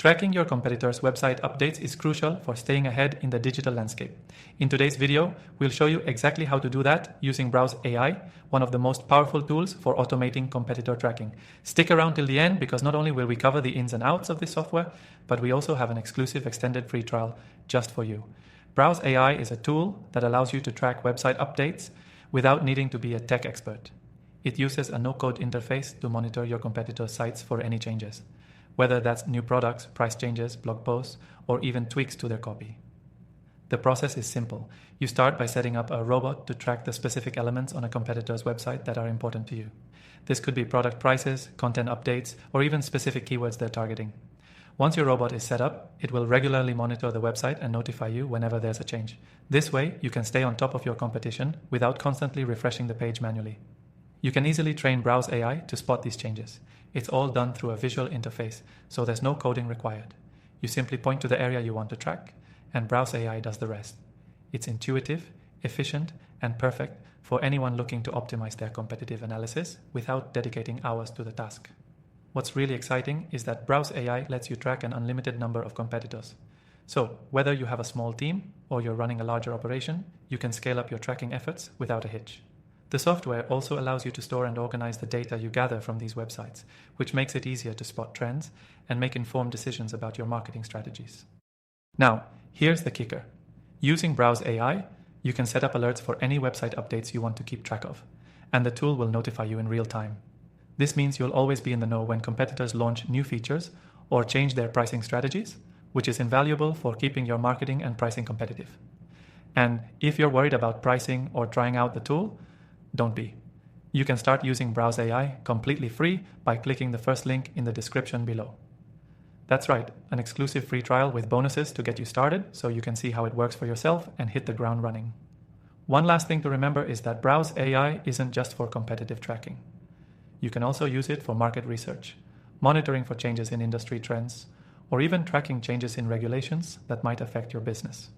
Tracking your competitors' website updates is crucial for staying ahead in the digital landscape. In today's video, we'll show you exactly how to do that using Browse AI, one of the most powerful tools for automating competitor tracking. Stick around till the end because not only will we cover the ins and outs of this software, but we also have an exclusive extended free trial just for you. Browse AI is a tool that allows you to track website updates without needing to be a tech expert. It uses a no-code interface to monitor your competitors' sites for any changes, whether that's new products, price changes, blog posts, or even tweaks to their copy. The process is simple. You start by setting up a robot to track the specific elements on a competitor's website that are important to you. This could be product prices, content updates, or even specific keywords they're targeting. Once your robot is set up, it will regularly monitor the website and notify you whenever there's a change. This way, you can stay on top of your competition without constantly refreshing the page manually. You can easily train Browse AI to spot these changes. It's all done through a visual interface, so there's no coding required. You simply point to the area you want to track, and Browse AI does the rest. It's intuitive, efficient, and perfect for anyone looking to optimize their competitive analysis without dedicating hours to the task. What's really exciting is that Browse AI lets you track an unlimited number of competitors. So, whether you have a small team or you're running a larger operation, you can scale up your tracking efforts without a hitch. The software also allows you to store and organize the data you gather from these websites, which makes it easier to spot trends and make informed decisions about your marketing strategies. Now, here's the kicker. Using Browse AI, you can set up alerts for any website updates you want to keep track of, and the tool will notify you in real time. This means you'll always be in the know when competitors launch new features or change their pricing strategies, which is invaluable for keeping your marketing and pricing competitive. And if you're worried about pricing or trying out the tool, don't be. You can start using Browse AI completely free by clicking the first link in the description below. That's right, an exclusive free trial with bonuses to get you started so you can see how it works for yourself and hit the ground running. One last thing to remember is that Browse AI isn't just for competitive tracking. You can also use it for market research, monitoring for changes in industry trends, or even tracking changes in regulations that might affect your business.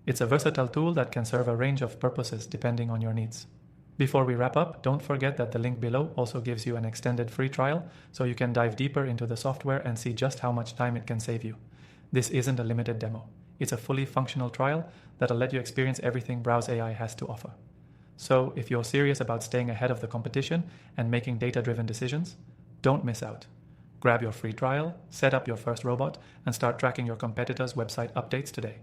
It's a versatile tool that can serve a range of purposes depending on your needs. Before we wrap up, don't forget that the link below also gives you an extended free trial so you can dive deeper into the software and see just how much time it can save you. This isn't a limited demo. It's a fully functional trial that'll let you experience everything Browse AI has to offer. So if you're serious about staying ahead of the competition and making data-driven decisions, don't miss out. Grab your free trial, set up your first robot, and start tracking your competitors' website updates today.